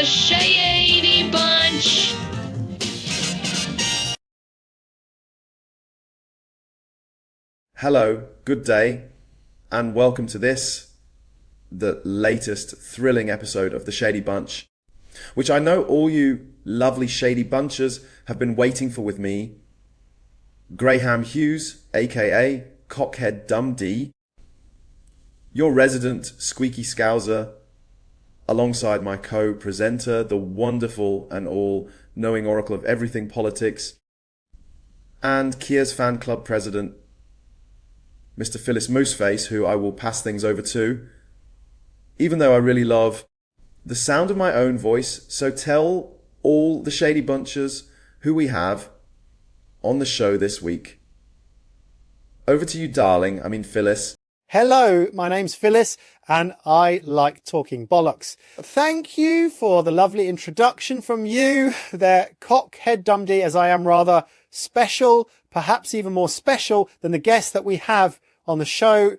the Shady Bunch. Hello, good day, and welcome to this, the latest thrilling episode of the Shady Bunch, which I know all you lovely Shady Bunchers have been waiting for with me, Graham Hughes, aka Cockhead Dum-Dee, your resident squeaky scouser, alongside my co-presenter, the wonderful and all-knowing oracle of everything politics, and Kia's fan club president, Mr. Phyllis Mooseface, who I will pass things over to, even though I really love the sound of my own voice. So tell all the Shady Bunchers who we have on the show this week. Over to you, darling. I mean, Phyllis. Hello, my name's Phyllis, and I like talking bollocks. Thank you for the lovely introduction from you there, Cockhead Dum-Dee, as I am rather special, perhaps even more special than the guest that we have on the show.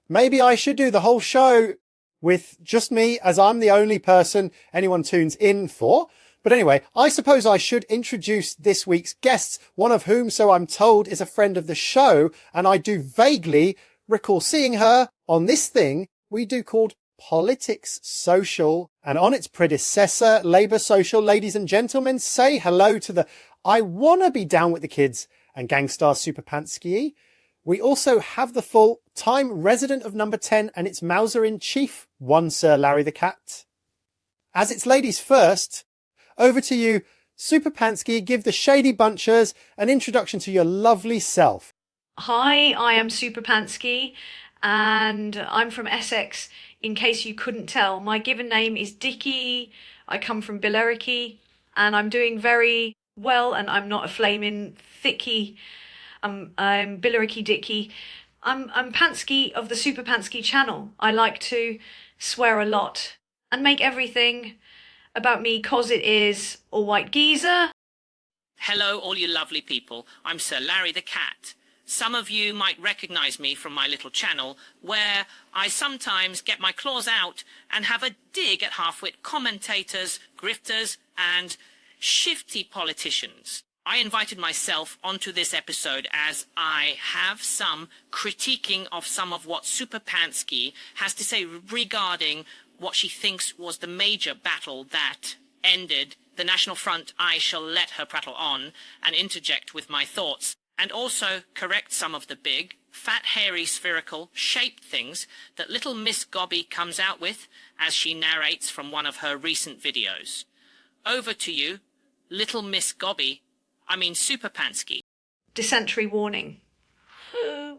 Maybe I should do the whole show with just me, as I'm the only person anyone tunes in for. But anyway, I suppose I should introduce this week's guests, one of whom, so I'm told, is a friend of the show, and I do vaguely recall seeing her on this thing we do called Politics Social, and on its predecessor, Labour Social. Ladies and gentlemen, say hello to the I Wanna Be Down with the Kids and Gangstar Superpanski. We also have the full-time resident of Number 10 and its Mouser-in-Chief, one Sir Larry the Cat. As it's ladies first, over to you, Superpanski. Give the Shady Bunchers an introduction to your lovely self. Hi, I am Superpanski, and I'm from Essex, in case you couldn't tell. My given name is Dicky, I come from Billericay, and I'm doing very well, and I'm not a flaming thickie. I'm Billericay Dicky. I'm Pansky of the Superpanski channel. I like to swear a lot and make everything about me 'cause it is a white geezer. Hello, all you lovely people. I'm Sir Larry the Cat. Some of you might recognise me from my little channel, where I sometimes get my claws out and have a dig at half-wit commentators, grifters, and shifty politicians. I invited myself onto this episode as I have some critiquing of some of what Superpanski has to say regarding what she thinks was the major battle that ended the National Front. I shall let her prattle on and interject with my thoughts, and also correct some of the big, fat, hairy, spherical, shaped things that little Miss Gobby comes out with as she narrates from one of her recent videos. Over to you, little Miss Gobby. I mean Superpanski. Dysentery warning.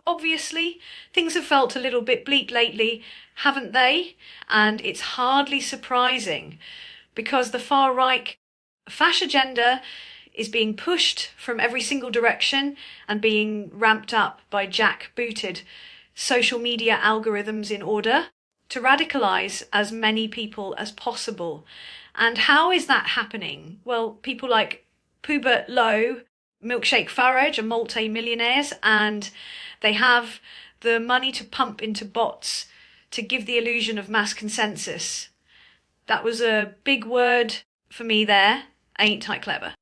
Obviously, things have felt a little bit bleak lately, haven't they? And it's hardly surprising, because the far-right fash agenda is being pushed from every single direction and being ramped up by jack-booted social media algorithms in order to radicalise as many people as possible. And how is that happening? Well, people like Pubert Lowe, Milkshake Farage are multi-millionaires, and they have the money to pump into bots to give the illusion of mass consensus. That was a big word for me there. Ain't I clever?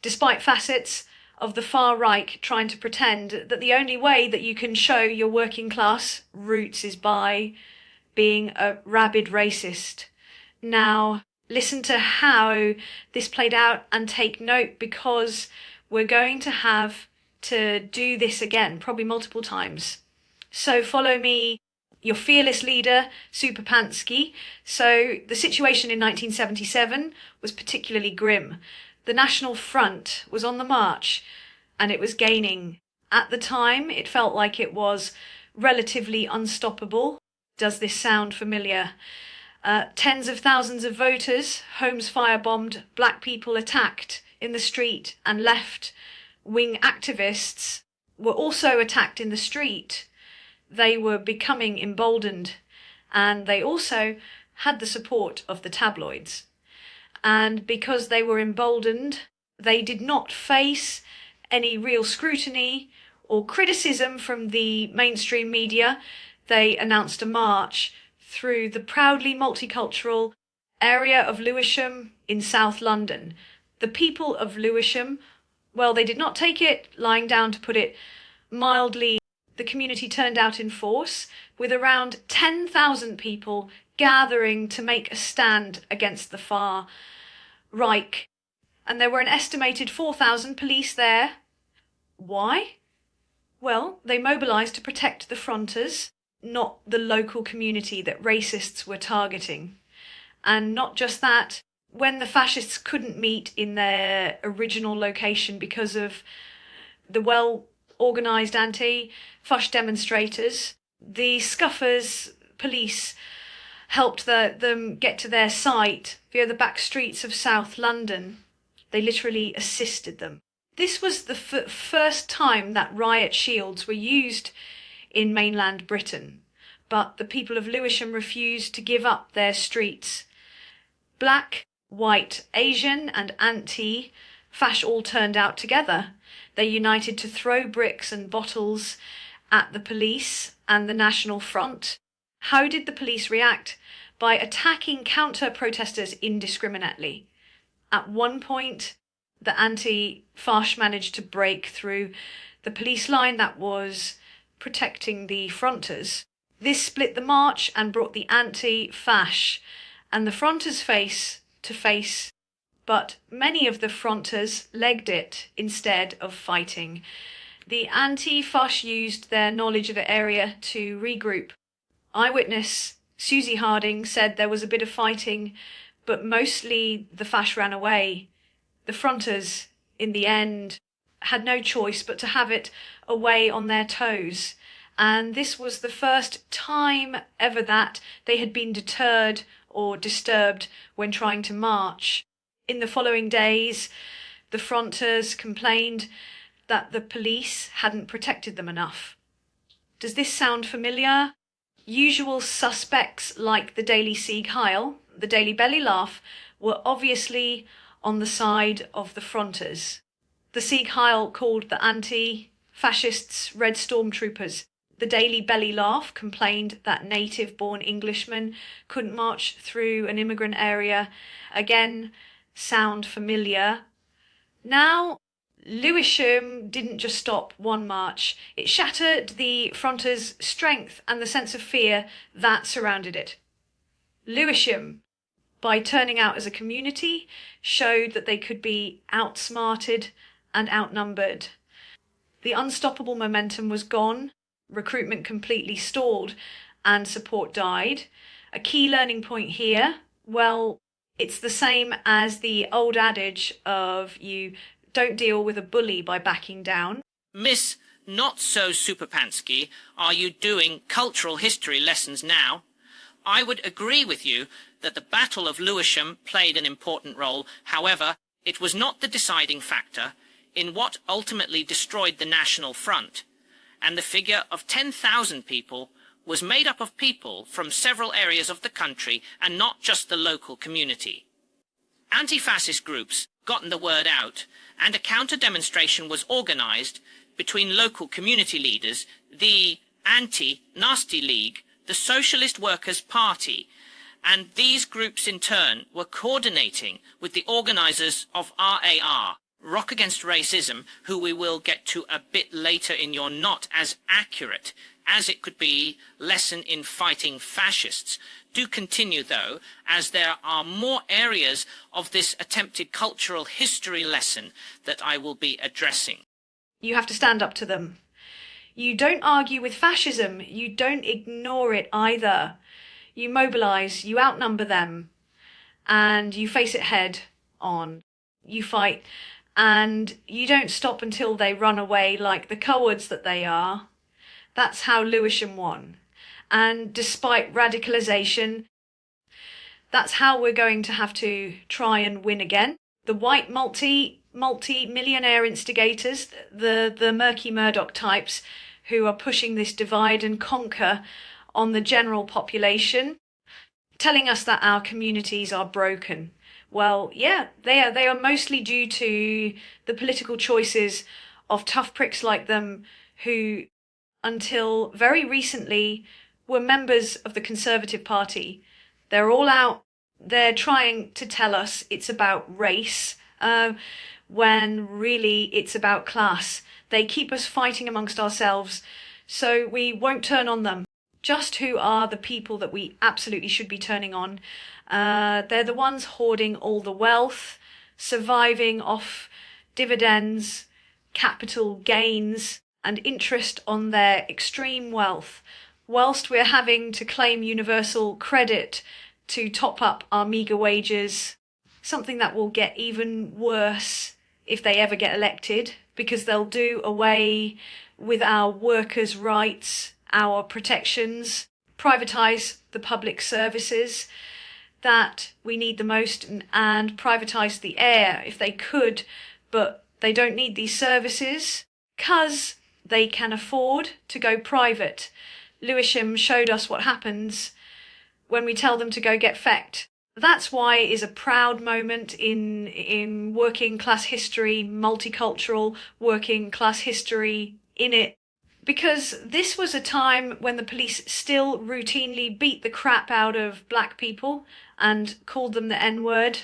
Despite facets of the far right trying to pretend that the only way that you can show your working class roots is by being a rabid racist. Now, listen to how this played out and take note, because we're going to have to do this again, probably multiple times. So follow me, your fearless leader, Superpanski. So the situation in 1977 was particularly grim. The National Front was on the march, and it was gaining. At the time, it felt like it was relatively unstoppable. Does this sound familiar? Tens of thousands of voters, homes firebombed, black people attacked in the street, and left-wing activists were also attacked in the street. They were becoming emboldened, and they also had the support of the tabloids. And because they were emboldened, they did not face any real scrutiny or criticism from the mainstream media. They announced a march through the proudly multicultural area of Lewisham in South London. The people of Lewisham, well, they did not take it lying down, to put it mildly. The community turned out in force, with around 10,000 people gathering to make a stand against the far right. And there were an estimated 4,000 police there. Why? Well, they mobilised to protect the fronters, not the local community that racists were targeting. And not just that, when the fascists couldn't meet in their original location because of the well-organised anti-fush demonstrators, the scuffers police helped them get to their site via the back streets of South London. They literally assisted them. This was the first time that riot shields were used in mainland Britain, but the people of Lewisham refused to give up their streets. Black, white, Asian and anti-fash all turned out together. They united to throw bricks and bottles at the police and the National Front. How did the police react? By attacking counter-protesters indiscriminately. At one point, the anti-fash managed to break through the police line that was protecting the fronters. This split the march and brought the anti-fash and the fronters face to face, but many of the fronters legged it instead of fighting. The anti-fash used their knowledge of the area to regroup. Eyewitness Susie Harding said there was a bit of fighting, but mostly the fash ran away. The fronters, in the end, had no choice but to have it away on their toes. And this was the first time ever that they had been deterred or disturbed when trying to march. In the following days, the fronters complained that the police hadn't protected them enough. Does this sound familiar? Usual suspects like the Daily Sieg Heil, the Daily Belly Laugh, were obviously on the side of the fronters. The Sieg Heil called the anti-fascists Red Stormtroopers. The Daily Belly Laugh complained that native-born Englishmen couldn't march through an immigrant area. Again, sound familiar. Now, Lewisham didn't just stop one march. It shattered the fronters' strength and the sense of fear that surrounded it. Lewisham, by turning out as a community, showed that they could be outsmarted and outnumbered. The unstoppable momentum was gone, recruitment completely stalled, and support died. A key learning point here, well, it's the same as the old adage of you don't deal with a bully by backing down. Miss Not So Superpansky, are you doing cultural history lessons now? I would agree with you that the Battle of Lewisham played an important role. However, it was not the deciding factor in what ultimately destroyed the National Front, and the figure of 10,000 people was made up of people from several areas of the country and not just the local community. Anti-fascist groups gotten the word out, and a counter-demonstration was organised between local community leaders, the Anti-Nasty League, the Socialist Workers' Party, and these groups in turn were coordinating with the organisers of RAR, Rock Against Racism, who we will get to a bit later in your not as accurate as it could be lesson in fighting fascists. Do continue though, as there are more areas of this attempted cultural history lesson that I will be addressing. You have to stand up to them. You don't argue with fascism. You don't ignore it either. You mobilise, you outnumber them, and you face it head on. You fight, and you don't stop until they run away like the cowards that they are. That's how Lewisham won. And despite radicalisation, that's how we're going to have to try and win again. The white multi-millionaire instigators, the murky Murdoch types who are pushing this divide and conquer on the general population, telling us that our communities are broken. Well, yeah, they are mostly due to the political choices of tough pricks like them who, until very recently, were members of the Conservative Party. They're all out They're trying to tell us it's about race, when really it's about class. They keep us fighting amongst ourselves, so we won't turn on them. Just who are the people that we absolutely should be turning on? They're the ones hoarding all the wealth, surviving off dividends, capital gains, and interest on their extreme wealth, whilst we're having to claim universal credit to top up our meagre wages, something that will get even worse if they ever get elected, because they'll do away with our workers' rights, our protections, privatise the public services that we need the most, and privatise the air if they could, but they don't need these services because they can afford to go private. Lewisham showed us what happens when we tell them to go get fecked. That's why it is a proud moment in working class history, multicultural working class history in it. Because this was a time when the police still routinely beat the crap out of black people and called them the N-word.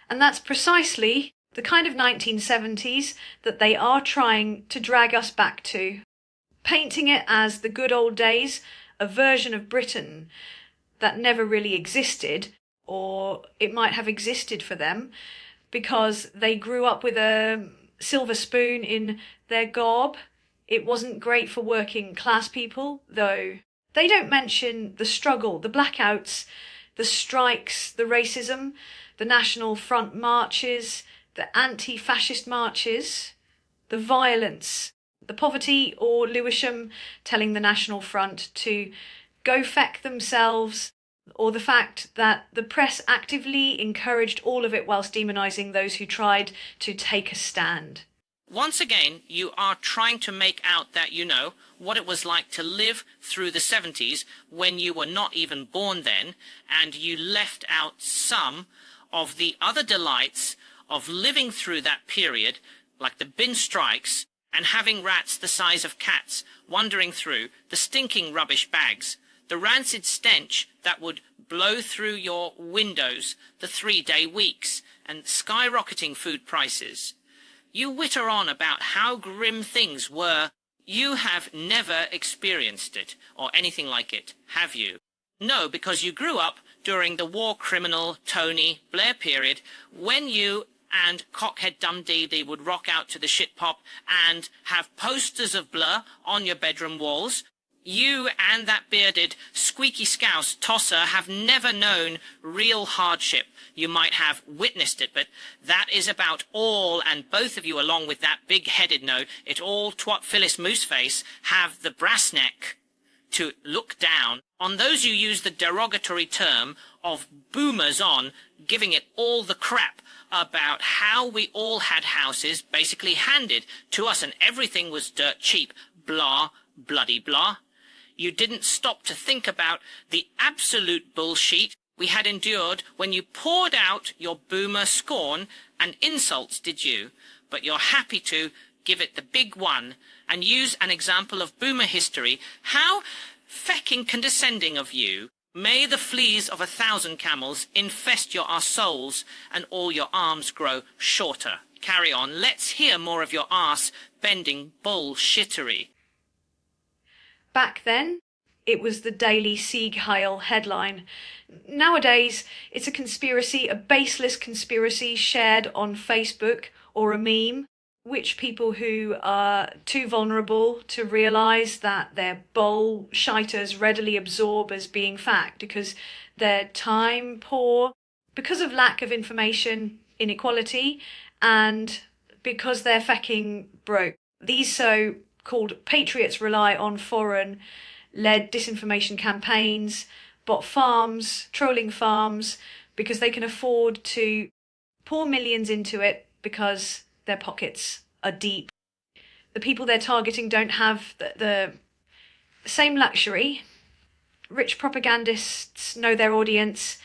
And that's precisely the kind of 1970s that they are trying to drag us back to, painting it as the good old days, a version of Britain that never really existed, or it might have existed for them because they grew up with a silver spoon in their gob. It wasn't great for working class people, though. They don't mention the struggle, the blackouts, the strikes, the racism, the National Front marches, the anti-fascist marches, the violence, the poverty, or Lewisham telling the National Front to go feck themselves, or the fact that the press actively encouraged all of it whilst demonising those who tried to take a stand. Once again, you are trying to make out that you know what it was like to live through the 70s when you were not even born then, and you left out some of the other delights of living through that period, like the bin strikes, and having rats the size of cats wandering through the stinking rubbish bags, the rancid stench that would blow through your windows, the 3-day weeks, and skyrocketing food prices. You witter on about how grim things were. You have never experienced it, or anything like it, have you? No, because you grew up during the war criminal Tony Blair period, when you and Cockhead Dundee, they would rock out to the shit pop and have posters of Blur on your bedroom walls. You and that bearded, squeaky scouse tosser have never known real hardship. You might have witnessed it, but that is about all, and both of you, along with that big-headed it all twat Phyllis Mooseface, have the brass neck to look down on those who use the derogatory term of boomers on, giving it all the crap about how we all had houses basically handed to us and everything was dirt cheap, blah, bloody blah. You didn't stop to think about the absolute bullshit we had endured when you poured out your boomer scorn and insults, did you? But you're happy to give it the big one and use an example of boomer history. How fecking condescending of you. May the fleas of 1,000 camels infest your souls and all your arms grow shorter. Carry on. Let's hear more of your arse-bending bullshittery. Back then, it was the Daily Sieg Heil headline. Nowadays, it's a conspiracy, a baseless conspiracy shared on Facebook or a meme, which people who are too vulnerable to realise that their bullshiters readily absorb as being fact because they're time poor, because of lack of information, inequality, and because they're fecking broke. These so-called patriots rely on foreign-led disinformation campaigns, bot farms, trolling farms, because they can afford to pour millions into it because their pockets are deep. The people they're targeting don't have the same luxury. Rich propagandists know their audience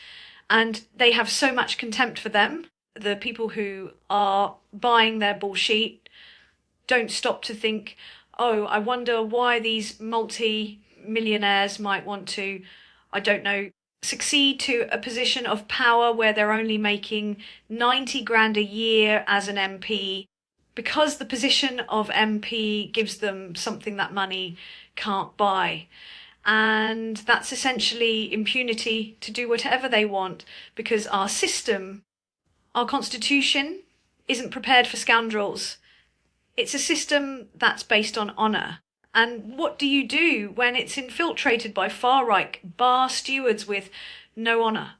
and they have so much contempt for them. The people who are buying their bullshit don't stop to think, oh, I wonder why these multi-millionaires might want to, I don't know, succeed to a position of power where they're only making 90 grand a year as an MP, because the position of MP gives them something that money can't buy. And that's essentially impunity to do whatever they want, because our system, our constitution, isn't prepared for scoundrels. It's a system that's based on honour. And what do you do when it's infiltrated by far-right bar stewards with no honour?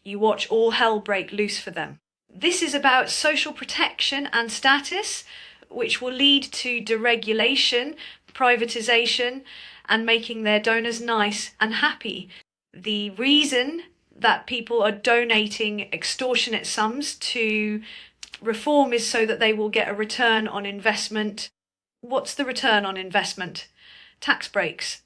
You watch all hell break loose for them. This is about social protection and status, which will lead to deregulation, privatisation, and making their donors nice and happy. The reason that people are donating extortionate sums to reform is so that they will get a return on investment. What's the return on investment? Tax breaks.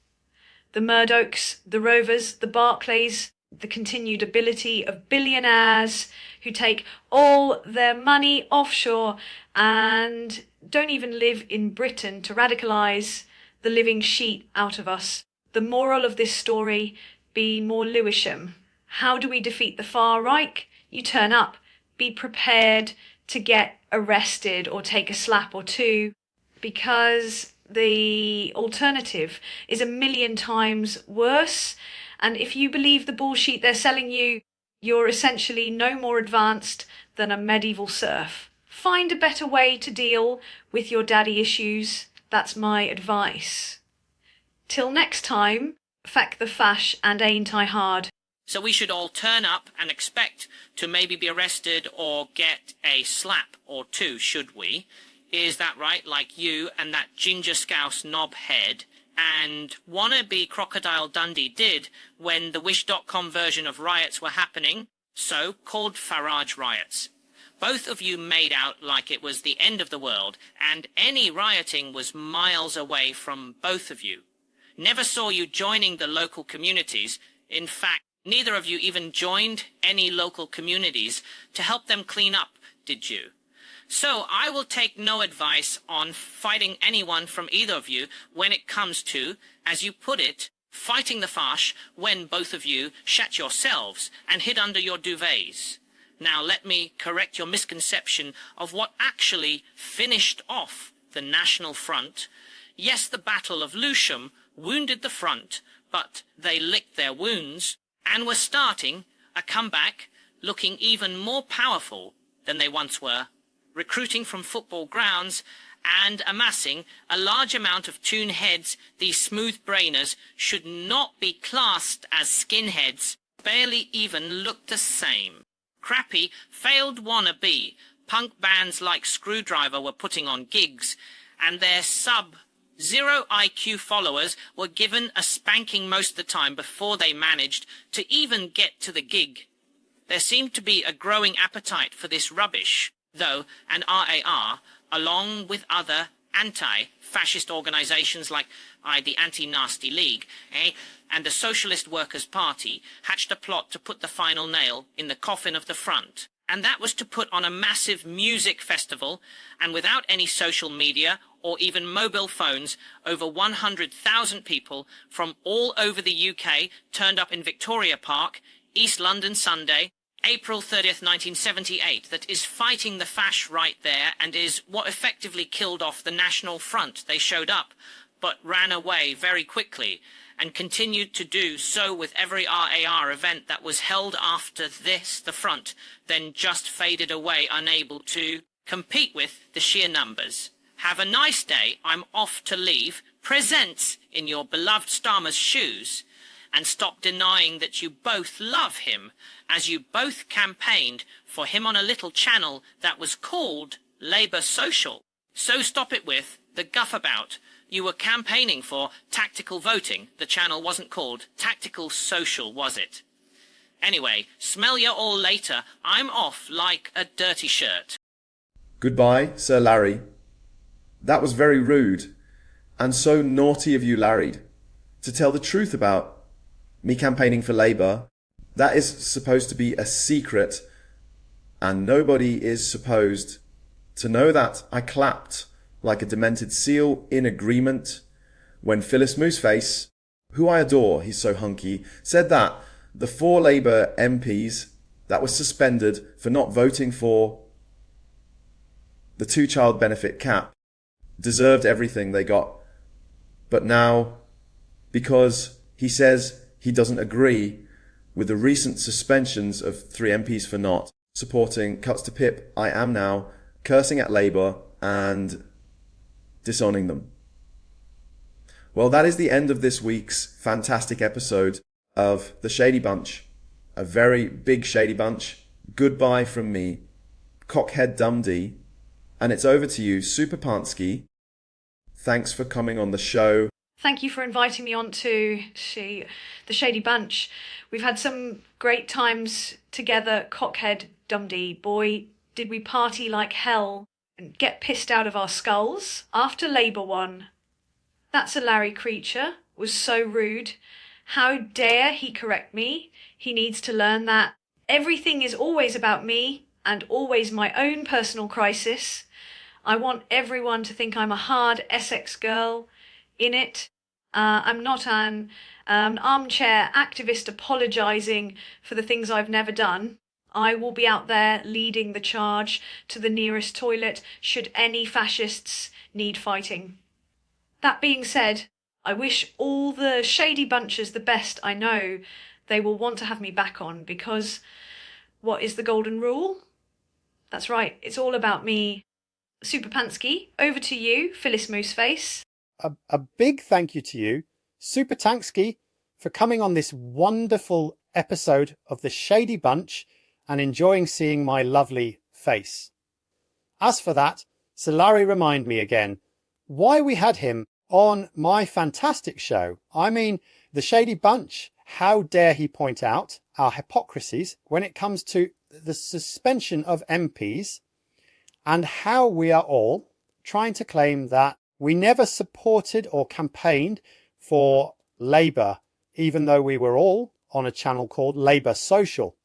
The Murdochs, the Rovers, the Barclays, the continued ability of billionaires who take all their money offshore and don't even live in Britain to radicalise the living sheet out of us. The moral of this story, be more Lewisham. How do we defeat the far right? You turn up. Be prepared to get arrested or take a slap or two, because the alternative is a million times worse. And if you believe the bullshit they're selling you, you're essentially no more advanced than a medieval serf. Find a better way to deal with your daddy issues. That's my advice. Till next time, feck the fash and ain't I hard. So we should all turn up and expect to maybe be arrested or get a slap or two, should we? Is that right? Like you and that ginger scouse knobhead and wannabe Crocodile Dundee did when the Wish.com version of riots were happening, so called Farage riots. Both of you made out like it was the end of the world, and any rioting was miles away from both of you. Never saw you joining the local communities. In fact, neither of you even joined any local communities to help them clean up, did you? So I will take no advice on fighting anyone from either of you when it comes to, as you put it, fighting the fash when both of you shat yourselves and hid under your duvets. Now let me correct your misconception of what actually finished off the National Front. Yes, the Battle of Lewisham wounded the front, but they licked their wounds and were starting a comeback looking even more powerful than they once were, recruiting from football grounds and amassing a large amount of toon heads. These smooth brainers should not be classed as skinheads, barely even look the same. Crappy, failed wannabe punk bands like Screwdriver were putting on gigs, and their sub-zero IQ followers were given a spanking most of the time before they managed to even get to the gig. There seemed to be a growing appetite for this rubbish, though, and RAR, along with other anti-fascist organisations like the Anti-Nasty League, and the Socialist Workers' Party, hatched a plot to put the final nail in the coffin of the front. And that was to put on a massive music festival, and without any social media or even mobile phones, over 100,000 people from all over the UK turned up in Victoria Park, East London Sunday, April 30th, 1978, that is fighting the fash right there and is what effectively killed off the National Front. They showed up, but ran away very quickly and continued to do so with every RAR event that was held after this, the front, then just faded away, unable to compete with the sheer numbers. Have a nice day. I'm off to leave. Presents in your beloved Starmer's shoes. And stop denying that you both love him, as you both campaigned for him on a little channel that was called Labour Social. So stop it with the guff about. You were campaigning for tactical voting. The channel wasn't called Tactical Social, was it? Anyway, smell you all later. I'm off like a dirty shirt. Goodbye, Sir Larry. That was very rude, and so naughty of you, Larry, to tell the truth about me campaigning for Labour. That is supposed to be a secret, and nobody is supposed to know that. I clapped like a demented seal in agreement when Phyllis Mooseface, who I adore, he's so hunky, said that the 4 Labour MPs that were suspended for not voting for the 2-child benefit cap deserved everything they got. But now, because he says he doesn't agree with the recent suspensions of 3 MPs for not supporting cuts to PIP, I am now cursing at Labour and disowning them. Well, that is the end of this week's fantastic episode of the Shady Bunch. A very big Shady Bunch. Goodbye from me, Cockhead Dundee. And it's over to you, Super Pansky. Thanks for coming on the show. Thank you for inviting me on to the Shady Bunch. We've had some great times together, Cockhead Dundee. Boy, did we party like hell and get pissed out of our skulls. After Labour won. That's a Larry creature. Was so rude. How dare he correct me? He needs to learn that everything is always about me and always my own personal crisis. I want everyone to think I'm a hard Essex girl in it. I'm not an armchair activist apologising for the things I've never done. I will be out there leading the charge to the nearest toilet should any fascists need fighting. That being said, I wish all the Shady Bunches the best. I know they will want to have me back on because what is the golden rule? That's right, it's all about me. Super Pansky, over to you, Phyllis Mooseface. A big thank you to you, Super Tansky, for coming on this wonderful episode of the Shady Bunch and enjoying seeing my lovely face. As for that, Sir Larry remind me again why we had him on my fantastic show. I mean, the Shady Bunch. How dare he point out our hypocrisies when it comes to the suspension of MPs and how we are all trying to claim that we never supported or campaigned for Labour, even though we were all on a channel called Labour Social.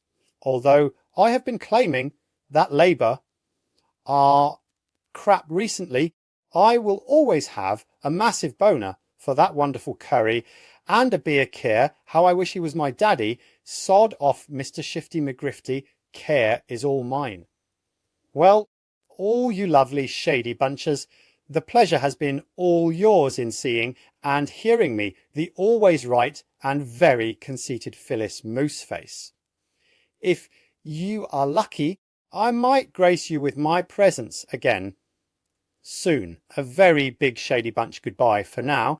Although I have been claiming that Labour are crap recently, I will always have a massive boner for that wonderful curry and a beer care. How I wish he was my daddy. Sod off, Mr. Shifty McGrifty. Care is all mine. Well, all you lovely Shady Bunches, the pleasure has been all yours in seeing and hearing me, the always right and very conceited Phyllis Mooseface. If you are lucky, I might grace you with my presence again soon. A very big Shady Bunch goodbye for now.